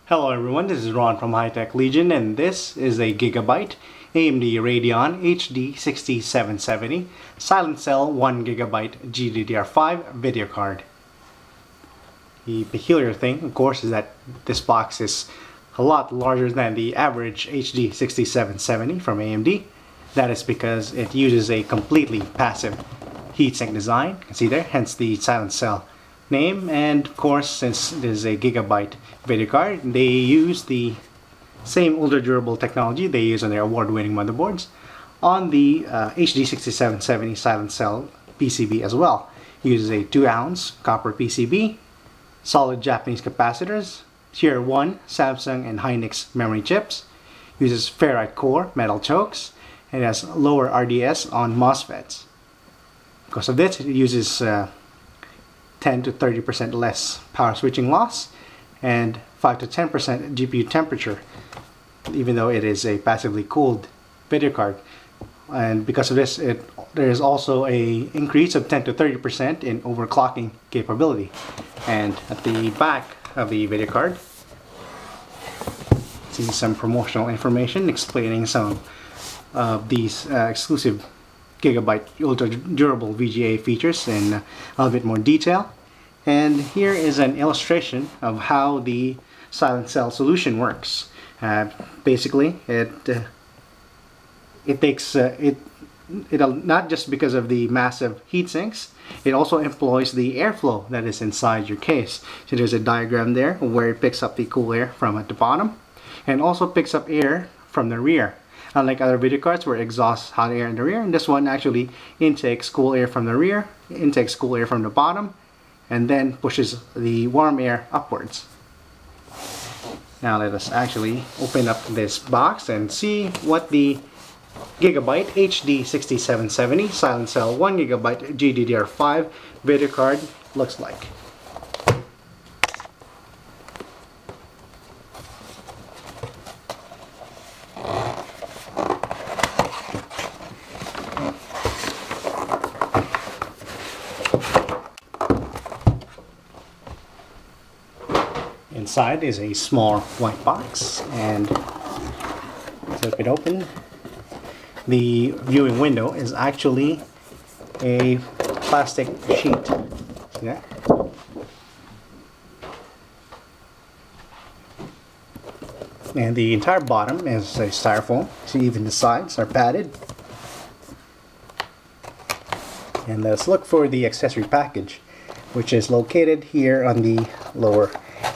Hello everyone, this is Ron from High Tech Legion, and this is a Gigabyte AMD Radeon HD6770 Silent Cell 1GB GDDR5 video card. The peculiar thing, of course, is that this box is a lot larger than the average HD6770 from AMD. That is because it uses a completely passive heatsink design. You can see there, hence the Silent Cell name, and of course, since this is a Gigabyte video card, they use the same ultra durable technology they use on their award-winning motherboards on the HD6770 Silent Cell PCB as well. It uses a 2-ounce copper PCB, solid Japanese capacitors, Tier 1 Samsung and Hynix memory chips, uses Ferrite core metal chokes, and has lower RDS on MOSFETs. Because of this, it uses 10 to 30% less power switching loss and 5 to 10% GPU temperature, even though it is a passively cooled video card. And because of this, there is also a increase of 10 to 30% in overclocking capability. And at the back of the video card, see some promotional information explaining some of these exclusive Gigabyte ultra durable VGA features in a little bit more detail. And here is an illustration of how the Silent Cell solution works. Basically, it not just because of the massive heat sinks, it also employs the airflow that is inside your case. So there's a diagram there where it picks up the cool air from at the bottom and also picks up air from the rear. Unlike other video cards where it exhausts hot air in the rear, and this one actually intakes cool air from the rear, intakes cool air from the bottom, and then pushes the warm air upwards. Now let us actually open up this box and see what the Gigabyte HD6770 Silent Cell 1GB GDDR5 video card looks like. Inside is a small white box, and flip it open. The viewing window is actually a plastic sheet. See that? And the entire bottom is a styrofoam, so even the sides are padded. And let's look for the accessory package, which is located here on the lower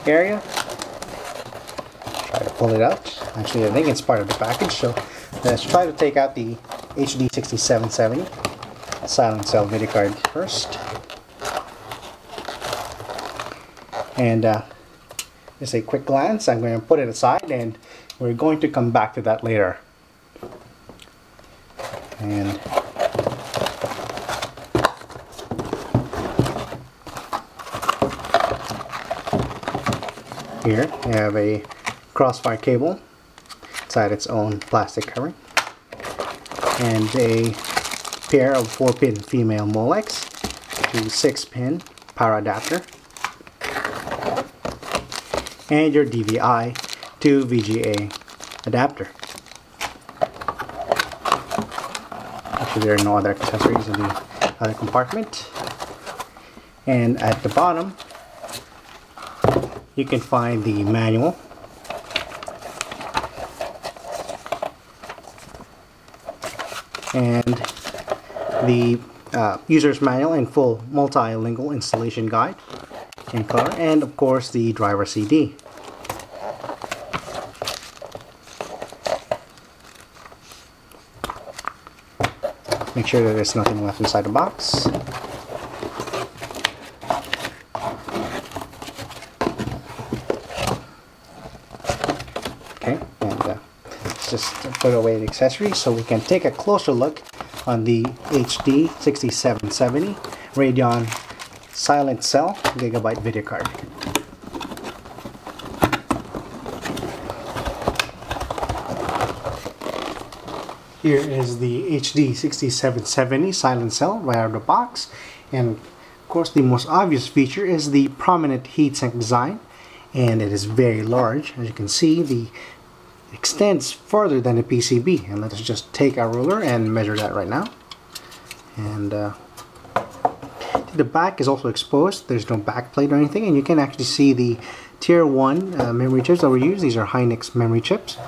area. Try to pull it out. Actually, I think it's part of the package, so let's try to take out the HD6770 Silent Cell video card first. And just a quick glance, I'm going to put it aside, and we're going to come back to that later. And here we have a crossfire cable inside its own plastic covering, and a pair of 4-pin female Molex to 6-pin power adapter, and your DVI to VGA adapter. Actually, there are no other accessories in the other compartment. And at the bottom, you can find the manual, and the user's manual and full multilingual installation guide in color, and of course the driver CD. Make sure that there's nothing left inside the box. Okay, and let's just put away the accessories so we can take a closer look on the HD6770 Radeon Silent Cell Gigabyte video card. Here is the HD6770 Silent Cell right out of the box, and of course the most obvious feature is the prominent heatsink design and it is very large. As you can see, the extends farther than the PCB, and let us just take our ruler and measure that right now. And the back is also exposed. There's no back plate or anything, and you can actually see the tier 1 memory chips that we use. These are Hynix memory chips.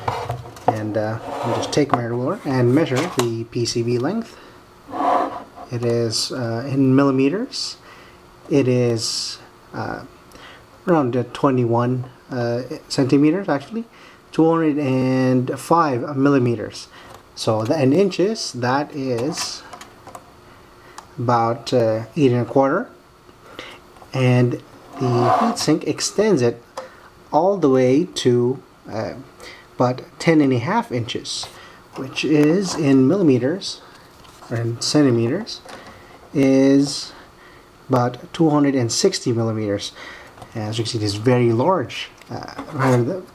And I'll just take my ruler and measure the PCB length. It is in millimeters. It is around 21 centimeters actually, 205 millimeters. So in inches, that is about 8 1/4, and the heatsink extends it all the way to about 10 1/2 inches, which is in millimeters or in centimeters is about 260 millimeters. As you can see, it is very large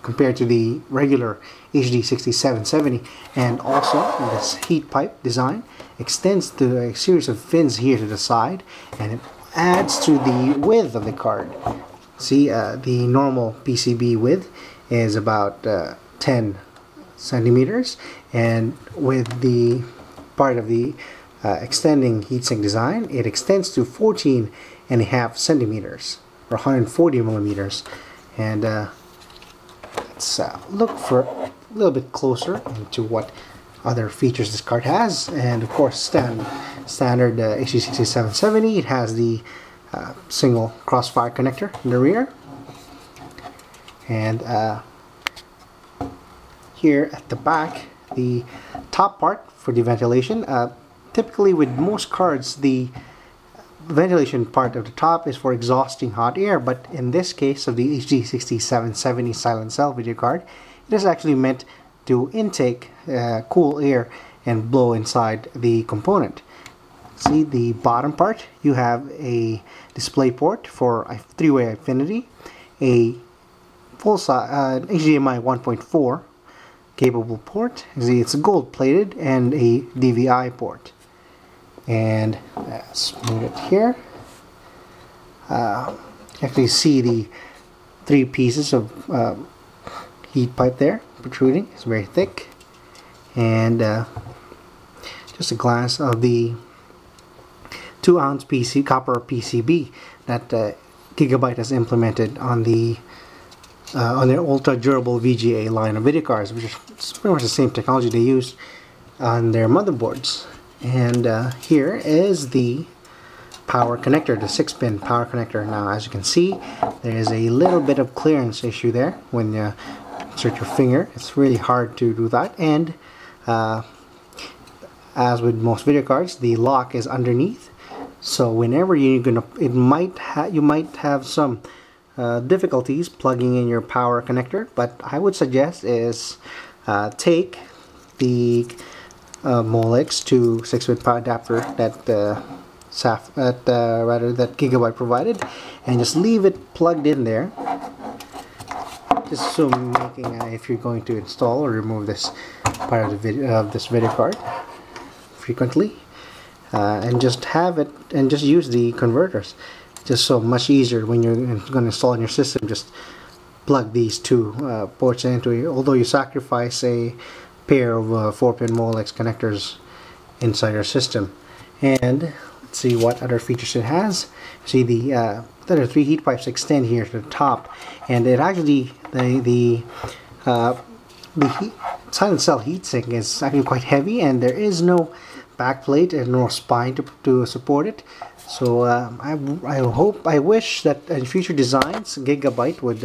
compared to the regular HD6770, and also this heat pipe design extends to a series of fins here to the side, and it adds to the width of the card. See, the normal PCB width is about 10 centimeters, and with the part of the extending heatsink design, it extends to 14 1/2 centimeters or 140 millimeters. And let's look for a little bit closer into what other features this card has. And of course, standard HD6770, it has the single crossfire connector in the rear, and here at the back, the top part for the ventilation. Typically with most cards, the ventilation part of the top is for exhausting hot air, but in this case of the HD6770 Silent Cell video card, it is actually meant to intake cool air and blow inside the component. See, the bottom part, you have a DispayPort for a 3-way Eyefinity, a full-size HDMI 1.4 capable port. See, it's gold plated, and a DVI port. And let's move it here. You actually see the 3 pieces of heat pipe there protruding. It's very thick. And just a glance of the 2-ounce copper PCB that Gigabyte has implemented on their ultra durable VGA line of video cards, which is pretty much the same technology they used on their motherboards. And here is the power connector, the 6-pin power connector. Now, as you can see, there is a little bit of clearance issue there when you insert your finger. It's really hard to do that, and as with most video cards, the lock is underneath. So whenever you might have some difficulties plugging in your power connector. But I would suggest is take the Molex to 6-bit power adapter that that Gigabyte provided, and just leave it plugged in there. Just so making if you're going to install or remove this part of this video card frequently, and just have it and just use the converters. Just so much easier when you're going to install in your system. Just plug these 2 ports into it. Although you sacrifice a pair of 4-pin Molex connectors inside your system. And let's see what other features it has. See, the other 3 heat pipes extend here to the top, and it actually the Silent Cell heatsink is actually quite heavy, and there is no backplate and no spine to support it. So I wish that in future designs Gigabyte would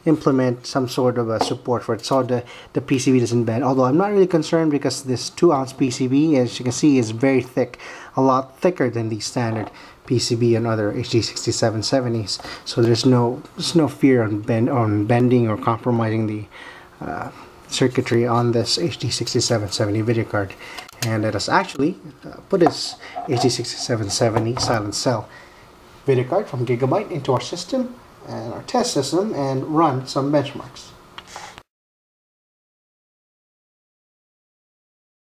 implement some sort of a support for it, so the PCB doesn't bend. Although I'm not really concerned, because this 2-ounce PCB, as you can see, is very thick, a lot thicker than the standard PCB and other HD6770s. So there's no fear on bending or compromising the circuitry on this HD6770 video card. And let us actually put this HD6770 Silent Cell video card from Gigabyte into our system and our test system and run some benchmarks.